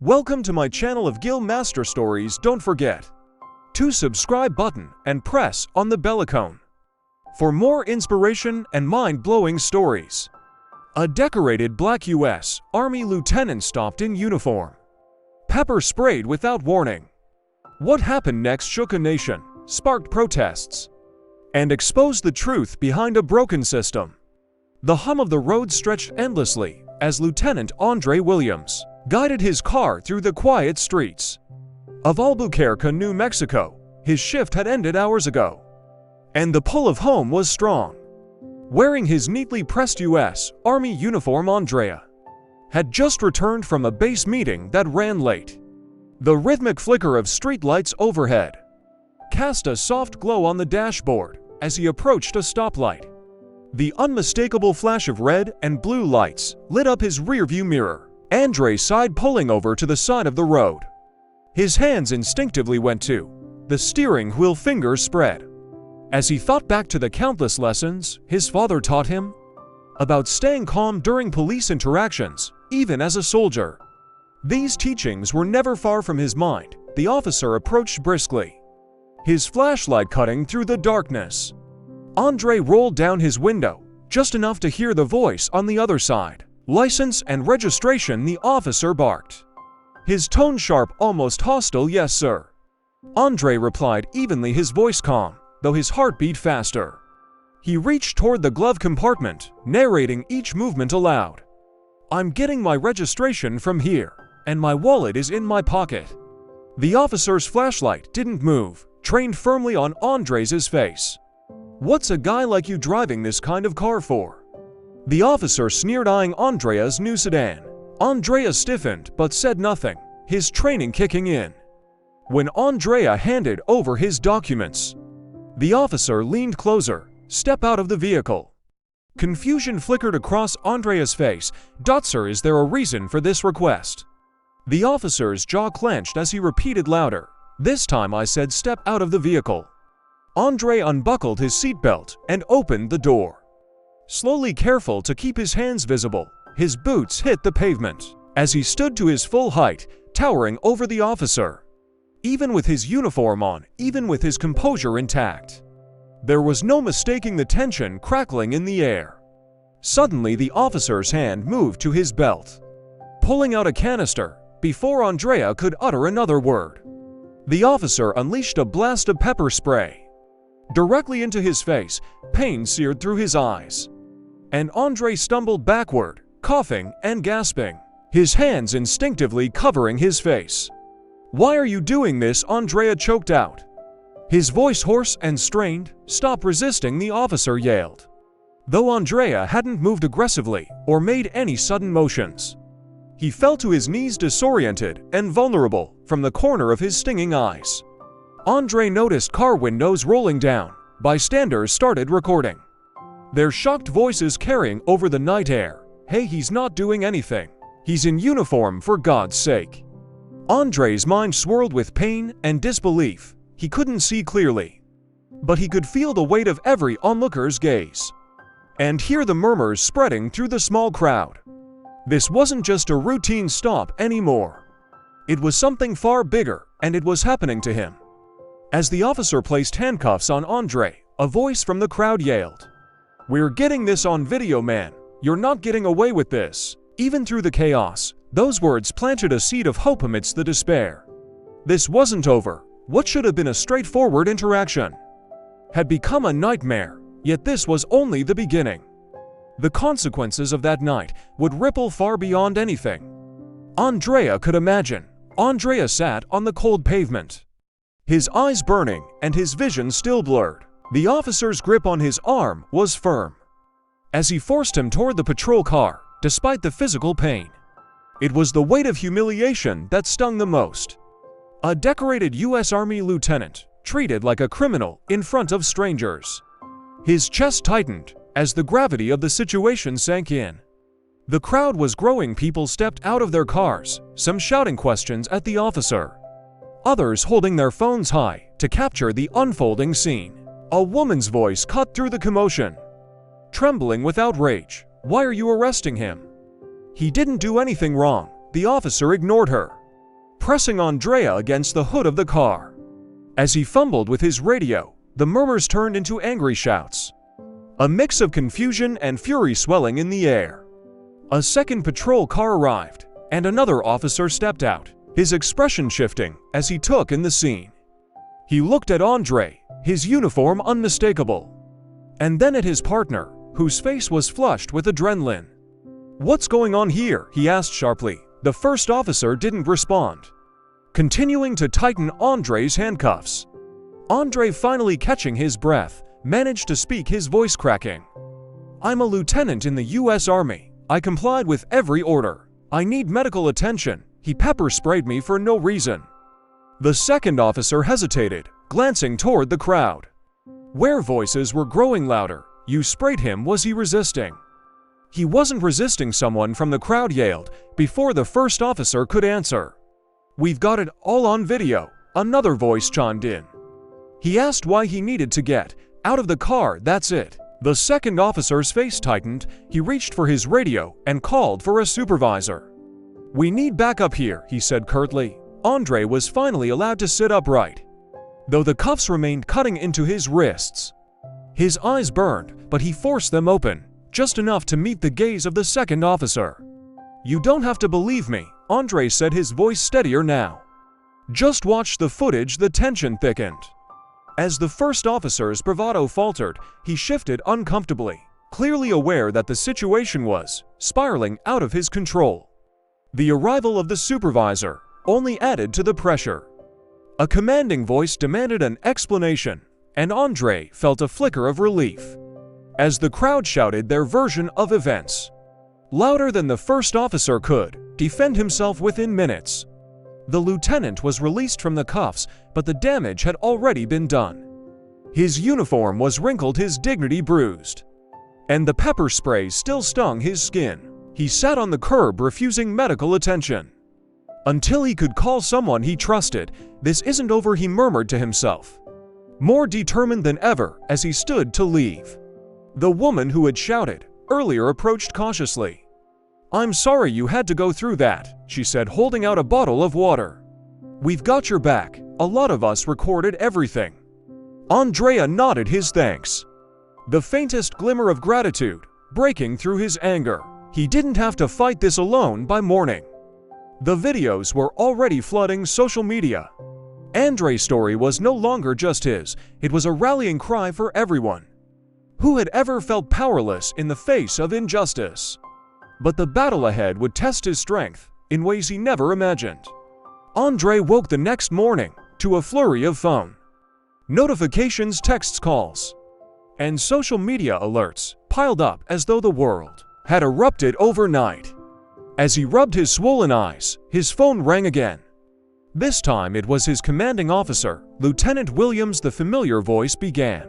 Welcome to my channel of Gil Master Stories. Don't forget to subscribe button and press on the bell icon for more inspiration and mind-blowing stories. A decorated black U.S. Army lieutenant stopped in uniform, pepper sprayed without warning. What happened next shook a nation, sparked protests, and exposed the truth behind a broken system. The hum of the road stretched endlessly as Lieutenant Andre Williams guided his car through the quiet streets of Albuquerque, New Mexico. His shift had ended hours ago, and the pull of home was strong. Wearing his neatly pressed U.S. Army uniform, Andrea had just returned from a base meeting that ran late. The rhythmic flicker of streetlights overhead cast a soft glow on the dashboard as he approached a stoplight. The unmistakable flash of red and blue lights lit up his rearview mirror. Andre sighed, pulling over to the side of the road. His hands instinctively went to the steering wheel, fingers spread, as he thought back to the countless lessons his father taught him about staying calm during police interactions, even as a soldier. These teachings were never far from his mind. The officer approached briskly, his flashlight cutting through the darkness. Andre rolled down his window, just enough to hear the voice on the other side. "License and registration," the officer barked, his tone sharp, almost hostile. "Yes, sir," Andre replied evenly, his voice calm, though his heart beat faster. He reached toward the glove compartment, narrating each movement aloud. "I'm getting my registration from here, and my wallet is in my pocket." The officer's flashlight didn't move, trained firmly on Andre's face. "What's a guy like you driving this kind of car for?" The officer sneered, eyeing Andrea's new sedan. Andrea stiffened but said nothing, his training kicking in. When Andrea handed over his documents, the officer leaned closer. "Step out of the vehicle." Confusion flickered across Andrea's face. "Sir, is there a reason for this request?" The officer's jaw clenched as he repeated louder, "This time I said step out of the vehicle." Andre unbuckled his seatbelt and opened the door. Slowly, careful to keep his hands visible, his boots hit the pavement as he stood to his full height, towering over the officer. Even with his uniform on, even with his composure intact, there was no mistaking the tension crackling in the air. Suddenly, the officer's hand moved to his belt, pulling out a canister before Andrea could utter another word. The officer unleashed a blast of pepper spray directly into his face. Pain seared through his eyes, and Andre stumbled backward, coughing and gasping, his hands instinctively covering his face. "Why are you doing this?" Andrea choked out, his voice hoarse and strained. "Stop resisting," the officer yelled, though Andrea hadn't moved aggressively or made any sudden motions. He fell to his knees, disoriented and vulnerable, from the corner of his stinging eyes. Andre noticed car windows rolling down. Bystanders started recording, their shocked voices carrying over the night air. "Hey, he's not doing anything. He's in uniform, for God's sake." Andre's mind swirled with pain and disbelief. He couldn't see clearly, but he could feel the weight of every onlooker's gaze and hear the murmurs spreading through the small crowd. This wasn't just a routine stop anymore. It was something far bigger, and it was happening to him. As the officer placed handcuffs on Andre, a voice from the crowd yelled, "We're getting this on video, man. You're not getting away with this." Even through the chaos, those words planted a seed of hope amidst the despair. This wasn't over. What should have been a straightforward interaction had become a nightmare, yet this was only the beginning. The consequences of that night would ripple far beyond anything Andrea could imagine. Andrea sat on the cold pavement, his eyes burning and his vision still blurred. The officer's grip on his arm was firm as he forced him toward the patrol car, despite the physical pain. It was the weight of humiliation that stung the most. A decorated U.S. Army lieutenant, treated like a criminal in front of strangers. His chest tightened as the gravity of the situation sank in. The crowd was growing. People stepped out of their cars, some shouting questions at the officer, others holding their phones high to capture the unfolding scene. A woman's voice cut through the commotion, trembling with outrage. "Why are you arresting him? He didn't do anything wrong." The officer ignored her. pressing Andrea against the hood of the car. As he fumbled with his radio, the murmurs turned into angry shouts. A mix of confusion and fury swelling in the air. A second patrol car arrived, and another officer stepped out, his expression shifting as he took in the scene. He looked at Andre, his uniform unmistakable, and then at his partner, whose face was flushed with adrenaline. "What's going on here?" he asked sharply. The first officer didn't respond, continuing to tighten Andre's handcuffs. Andre, finally catching his breath, managed to speak, his voice cracking. "I'm a lieutenant in the U.S. Army. I complied with every order. I need medical attention." He pepper-sprayed me for no reason. The second officer hesitated, glancing toward the crowd, where voices were growing louder. "You sprayed him." Was he resisting? He wasn't resisting, someone from the crowd yelled, before the first officer could answer. "We've got it all on video," another voice chimed in. He asked why he needed to get out of the car. "That's it." The second officer's face tightened. He reached for his radio and called for a supervisor. "We need backup here," he said curtly. Andre was finally allowed to sit upright, though the cuffs remained cutting into his wrists. His eyes burned, but he forced them open, just enough to meet the gaze of the second officer. "You don't have to believe me," Andre said, his voice steadier now. "Just watch the footage." The tension thickened. As the first officer's bravado faltered, he shifted uncomfortably, clearly aware that the situation was spiraling out of his control. The arrival of the supervisor only added to the pressure. A commanding voice demanded an explanation, and Andre felt a flicker of relief as the crowd shouted their version of events, louder than the first officer could defend himself within minutes. The lieutenant was released from the cuffs, but the damage had already been done. His uniform was wrinkled, his dignity bruised, and the pepper spray still stung his skin. He sat on the curb, refusing medical attention until he could call someone he trusted. "This isn't over," he murmured to himself, more determined than ever as he stood to leave. The woman who had shouted earlier approached cautiously. "I'm sorry you had to go through that," she said, holding out a bottle of water. "We've got your back. A lot of us recorded everything." Andrea nodded his thanks, the faintest glimmer of gratitude breaking through his anger. He didn't have to fight this alone. By morning, the videos were already flooding social media. Andre's story was no longer just his, it was a rallying cry for everyone who had ever felt powerless in the face of injustice. But the battle ahead would test his strength in ways he never imagined. Andre woke the next morning to a flurry of phone notifications, texts, calls, and social media alerts piled up as though the world had erupted overnight. As he rubbed his swollen eyes, his phone rang again. This time it was his commanding officer, Lieutenant Williams. The familiar voice began,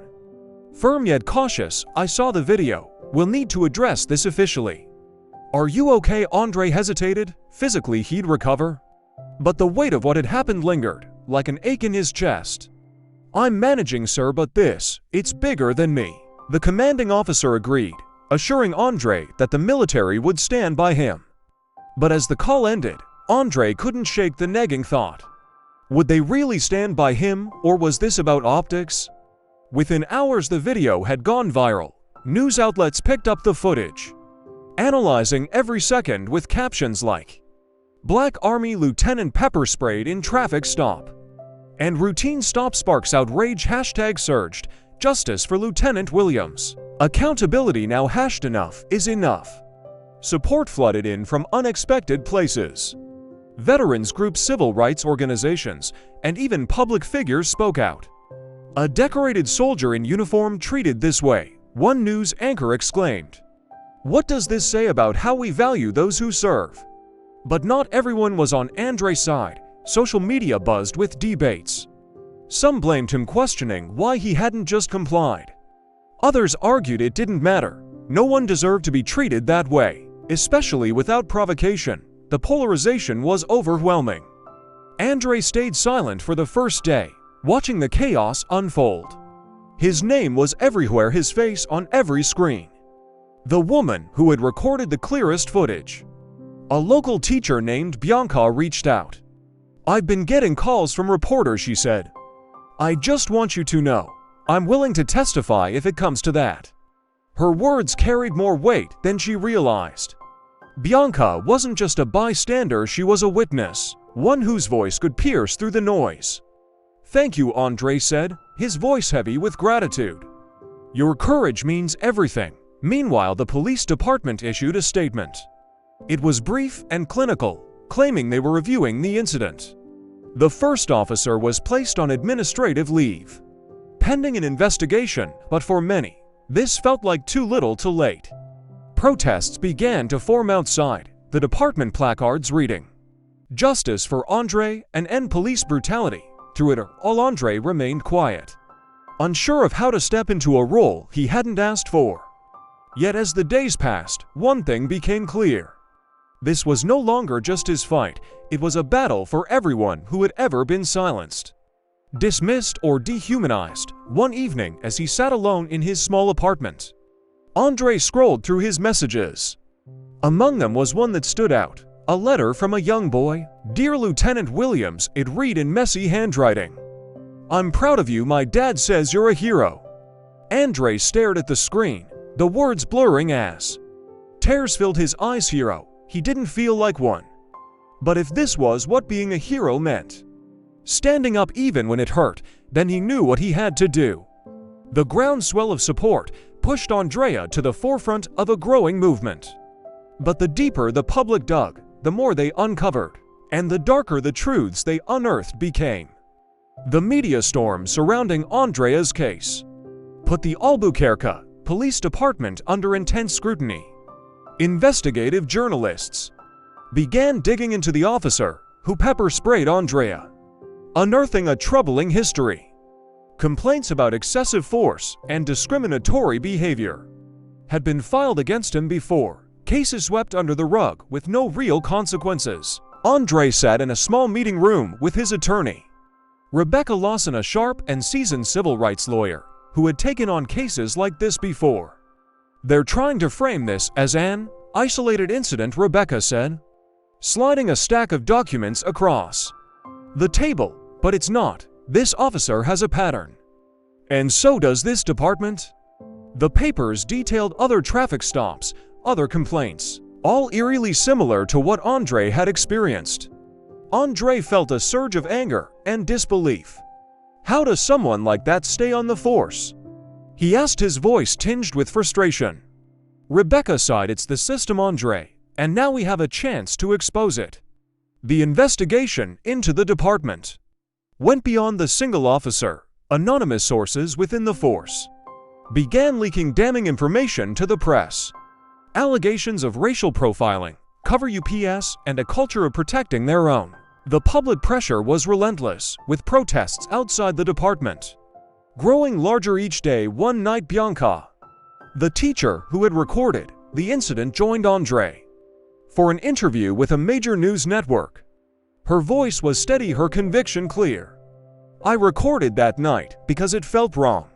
firm yet cautious. "I saw the video. We'll need to address this officially." "Are you okay?" Andre hesitated. Physically he'd recover, but the weight of what had happened lingered, like an ache in his chest. "I'm managing, sir, but it's bigger than me." The commanding officer agreed, assuring Andre that the military would stand by him. But as the call ended, Andre couldn't shake the nagging thought. Would they really stand by him, or was this about optics? Within hours the video had gone viral. News outlets picked up the footage, analyzing every second with captions like, "Black Army Lieutenant pepper sprayed in traffic stop," and routine stop sparks outrage #surged, "Justice for Lieutenant Williams. Accountability now enough is enough." Support flooded in from unexpected places. Veterans groups, civil rights organizations, and even public figures spoke out. "A decorated soldier in uniform treated this way," one news anchor exclaimed. "What does this say about how we value those who serve?" But not everyone was on Andre's side. Social media buzzed with debates. Some blamed him, questioning why he hadn't just complied. Others argued it didn't matter. No one deserved to be treated that way, especially without provocation. The polarization was overwhelming. Andre stayed silent for the first day, watching the chaos unfold. His name was everywhere, his face on every screen. The woman who had recorded the clearest footage, a local teacher named Bianca, reached out. "I've been getting calls from reporters," she said. "I just want you to know, I'm willing to testify if it comes to that." Her words carried more weight than she realized. Bianca wasn't just a bystander, she was a witness, one whose voice could pierce through the noise. "Thank you," Andre said, his voice heavy with gratitude. "Your courage means everything." Meanwhile, the police department issued a statement. It was brief and clinical, claiming they were reviewing the incident. The first officer was placed on administrative leave, pending an investigation, but for many, this felt like too little too late. Protests began to form outside, the department placards reading, "Justice for Andre and end police brutality." Through it all, Andre remained quiet, unsure of how to step into a role he hadn't asked for. Yet as the days passed, one thing became clear. This was no longer just his fight, it was a battle for everyone who had ever been silenced, dismissed, or dehumanized. One evening, as he sat alone in his small apartment, Andre scrolled through his messages. Among them was one that stood out, a letter from a young boy. "Dear Lieutenant Williams," it read in messy handwriting. "I'm proud of you, my dad says you're a hero." Andre stared at the screen, the words blurring as tears filled his eyes. Hero. He didn't feel like one. But if this was what being a hero meant, standing up even when it hurt, then he knew what he had to do. The groundswell of support pushed Andrea to the forefront of a growing movement. But the deeper the public dug, the more they uncovered, and the darker the truths they unearthed became. The media storm surrounding Andrea's case put the Albuquerque Police Department under intense scrutiny. Investigative journalists began digging into the officer who pepper-sprayed Andrea, unearthing a troubling history. Complaints about excessive force and discriminatory behavior had been filed against him before, cases swept under the rug with no real consequences. Andre sat in a small meeting room with his attorney, Rebecca Lawson, a sharp and seasoned civil rights lawyer who had taken on cases like this before. "They're trying to frame this as an isolated incident," Rebecca said, sliding a stack of documents across the table. "But it's not. This officer has a pattern. And so does this department." The papers detailed other traffic stops, other complaints, all eerily similar to what Andre had experienced. Andre felt a surge of anger and disbelief. How does someone like that stay on the force? He asked, his voice tinged with frustration. Rebecca sighed. "It's the system, Andre, and now we have a chance to expose it." The investigation into the department went beyond the single officer. Anonymous sources within the force began leaking damning information to the press. Allegations of racial profiling, cover UPS, and a culture of protecting their own. The public pressure was relentless, with protests outside the department growing larger each day. One night, Bianca, the teacher who had recorded the incident, joined Andre for an interview with a major news network. Her voice was steady, her conviction clear. "I recorded that night because it felt wrong.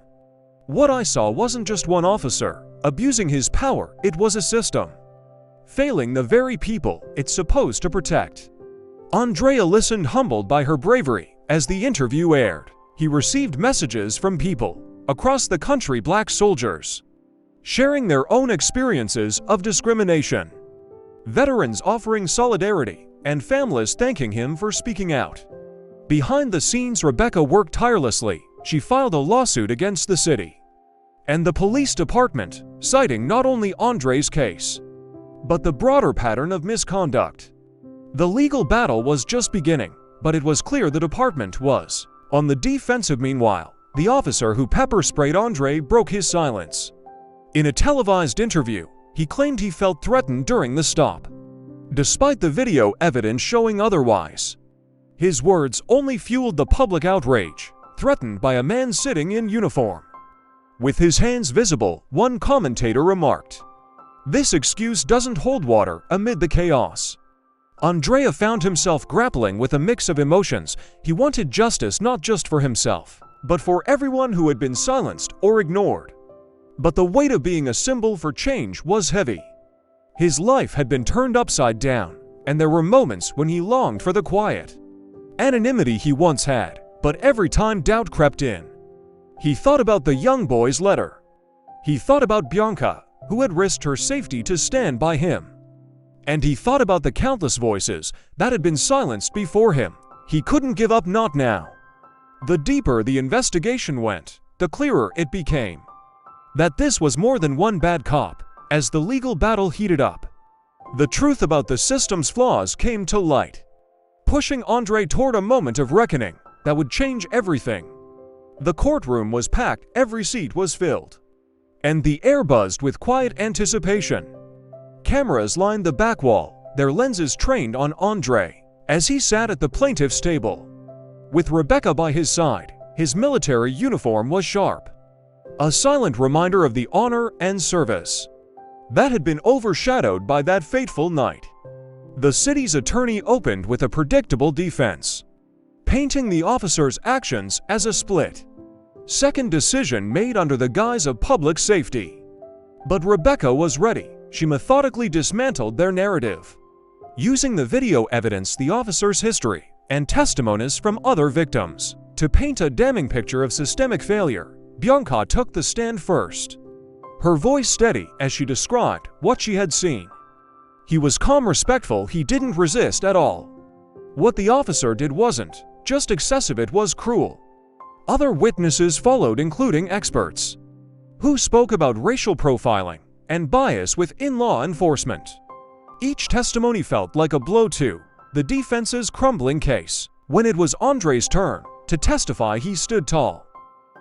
What I saw wasn't just one officer abusing his power, it was a system failing the very people it's supposed to protect." Andrea listened, humbled by her bravery. As the interview aired, he received messages from people across the country, black soldiers sharing their own experiences of discrimination, veterans offering solidarity, and families thanking him for speaking out. Behind the scenes, Rebecca worked tirelessly. She filed a lawsuit against the city and the police department, citing not only Andre's case, but the broader pattern of misconduct. The legal battle was just beginning, but it was clear the department was on the defensive. Meanwhile, the officer who pepper-sprayed Andre broke his silence. In a televised interview, he claimed he felt threatened during the stop, despite the video evidence showing otherwise. His words only fueled the public outrage. "Threatened by a man sitting in uniform with his hands visible," one commentator remarked. "This excuse doesn't hold water." Amid the chaos, Andrea found himself grappling with a mix of emotions. He wanted justice not just for himself, but for everyone who had been silenced or ignored. But the weight of being a symbol for change was heavy. His life had been turned upside down, and there were moments when he longed for the quiet anonymity he once had, but every time doubt crept in. He thought about the young boy's letter. He thought about Bianca, who had risked her safety to stand by him. And he thought about the countless voices that had been silenced before him. He couldn't give up, not now. The deeper the investigation went, the clearer it became that this was more than one bad cop. As the legal battle heated up, the truth about the system's flaws came to light, pushing Andre toward a moment of reckoning that would change everything. The courtroom was packed, every seat was filled, and the air buzzed with quiet anticipation. Cameras lined the back wall, their lenses trained on Andre as he sat at the plaintiff's table. With Rebecca by his side, his military uniform was sharp, a silent reminder of the honor and service that had been overshadowed by that fateful night. The city's attorney opened with a predictable defense, painting the officer's actions as a split-second decision made under the guise of public safety. But Rebecca was ready. She methodically dismantled their narrative, using the video evidence, the officer's history, and testimonies from other victims to paint a damning picture of systemic failure. Bianca took the stand first, her voice steady as she described what she had seen. He was calm, respectful, he didn't resist at all. What the officer did wasn't just excessive, it was cruel. Other witnesses followed, including experts who spoke about racial profiling and bias within law enforcement. Each testimony felt like a blow to the defense's crumbling case. When it was Andre's turn to testify, he stood tall,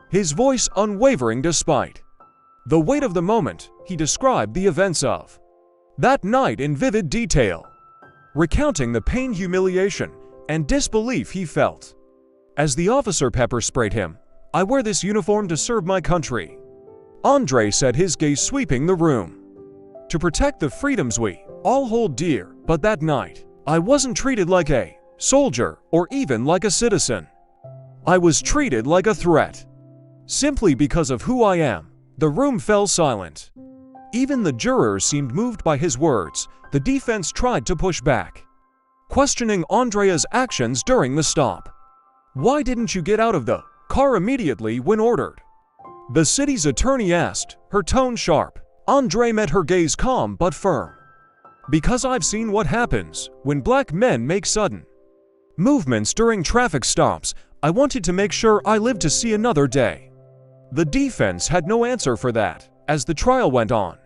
his voice unwavering despite the weight of the moment. He described the events of that night in vivid detail, recounting the pain, humiliation, and disbelief he felt as the officer pepper sprayed him. "I wear this uniform to serve my country," Andre said, his gaze sweeping the room, "to protect the freedoms we all hold dear. But that night, I wasn't treated like a soldier or even like a citizen. I was treated like a threat. Simply because of who I am." The room fell silent. Even the jurors seemed moved by his words. The defense tried to push back, questioning Andrea's actions during the stop. "Why didn't you get out of the car immediately when ordered?" the city's attorney asked, her tone sharp. Andre met her gaze, calm but firm. "Because I've seen what happens when black men make sudden movements during traffic stops. I wanted to make sure I lived to see another day." The defense had no answer for that. As the trial went on,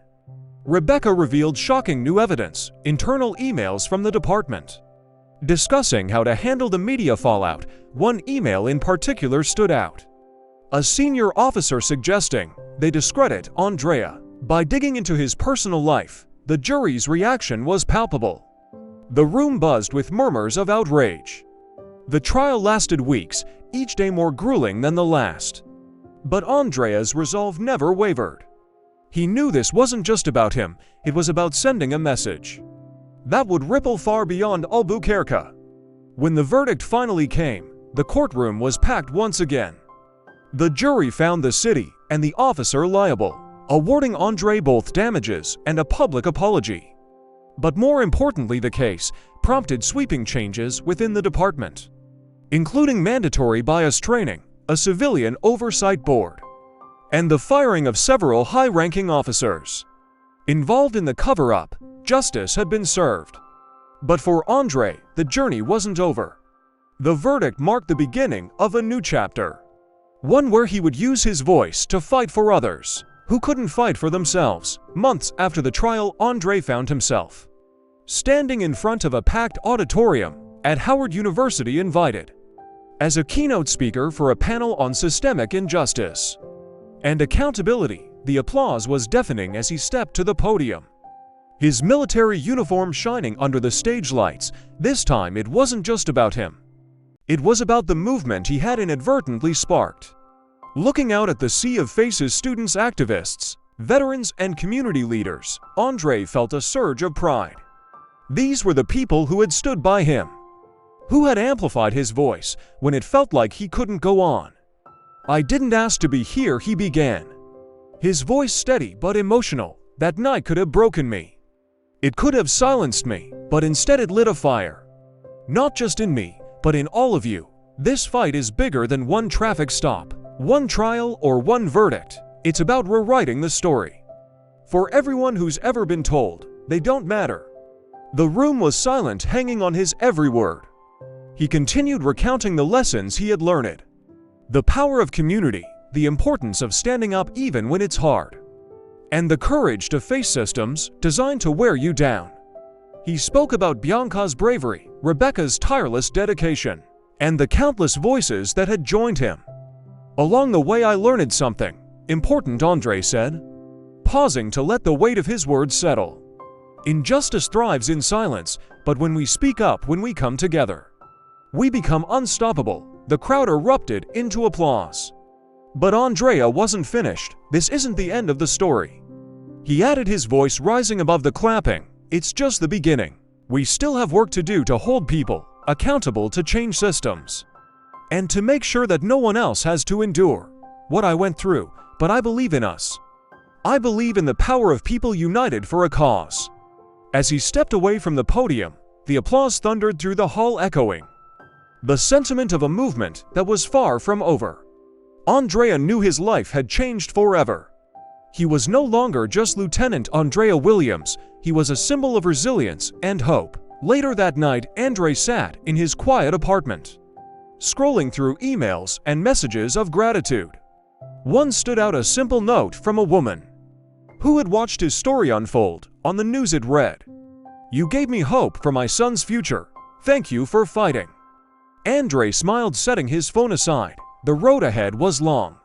Rebecca revealed shocking new evidence, internal emails from the department, discussing how to handle the media fallout. One email in particular stood out, a senior officer suggesting they discredit Andrea by digging into his personal life. The jury's reaction was palpable. The room buzzed with murmurs of outrage. The trial lasted weeks, each day more grueling than the last. But Andrea's resolve never wavered. He knew this wasn't just about him, it was about sending a message that would ripple far beyond Albuquerque. When the verdict finally came, the courtroom was packed once again. The jury found the city and the officer liable, awarding Andre both damages and a public apology. But more importantly, the case prompted sweeping changes within the department, including mandatory bias training, a civilian oversight board, and the firing of several high-ranking officers involved in the cover-up. Justice had been served. But for Andre, the journey wasn't over. The verdict marked the beginning of a new chapter, one where he would use his voice to fight for others who couldn't fight for themselves. Months after the trial, Andre found himself standing in front of a packed auditorium at Howard University, invited as a keynote speaker for a panel on systemic injustice and accountability. The applause was deafening as he stepped to the podium, his military uniform shining under the stage lights. This time it wasn't just about him. It was about the movement he had inadvertently sparked. Looking out at the sea of faces, students, activists, veterans, and community leaders, Andre felt a surge of pride. These were the people who had stood by him, who had amplified his voice when it felt like he couldn't go on. "I didn't ask to be here," he began, his voice steady but emotional. "That night could have broken me. It could have silenced me, but instead it lit a fire, not just in me, But in all of you, this fight is bigger than one traffic stop, one trial, or one verdict. It's about rewriting the story. For everyone who's ever been told, they don't matter. The room was silent, hanging on his every word. He continued recounting the lessons he had learned. The power of community, the importance of standing up even when it's hard, and the courage to face systems designed to wear you down. He spoke about Bianca's bravery, Rebecca's tireless dedication, and the countless voices that had joined him. Along the way I learned something important, Andre said, pausing to let the weight of his words settle. Injustice thrives in silence, but when we speak up, when we come together, we become unstoppable. The crowd erupted into applause. But Andrea wasn't finished. This isn't the end of the story. He added, his voice rising above the clapping. It's just the beginning. We still have work to do to hold people accountable, to change systems, and to make sure that no one else has to endure what I went through. But I believe in us. I believe in the power of people united for a cause. As he stepped away from the podium, the applause thundered through the hall, echoing the sentiment of a movement that was far from over. Andrea knew his life had changed forever. He was no longer just Lieutenant Andrea Williams, he was a symbol of resilience and hope. Later that night, Andre sat in his quiet apartment, scrolling through emails and messages of gratitude. One stood out, a simple note from a woman who had watched his story unfold. On the news it read, "You gave me hope for my son's future. Thank you for fighting." Andre smiled, setting his phone aside. The road ahead was long,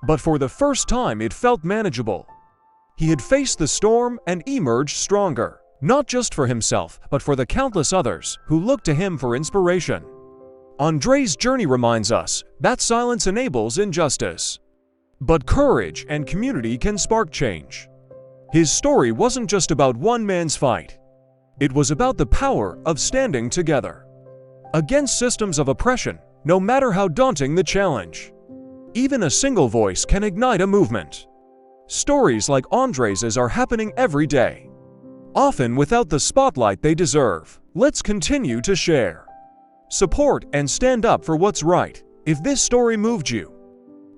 but for the first time it felt manageable. He had faced the storm and emerged stronger, not just for himself, but for the countless others who looked to him for inspiration. Andre's journey reminds us that silence enables injustice, but courage and community can spark change. His story wasn't just about one man's fight. It was about the power of standing together against systems of oppression, no matter how daunting the challenge. Even a single voice can ignite a movement. Stories like Andre's are happening every day, often without the spotlight they deserve. Let's continue to share, support, and stand up for what's right. If this story moved you,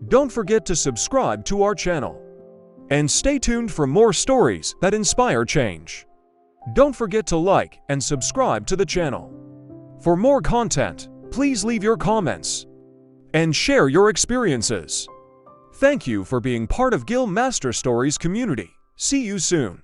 don't forget to subscribe to our channel and stay tuned for more stories that inspire change. Don't forget to like and subscribe to the channel. For more content, please leave your comments and share your experiences. Thank you for being part of Gil Master Stories community. See you soon.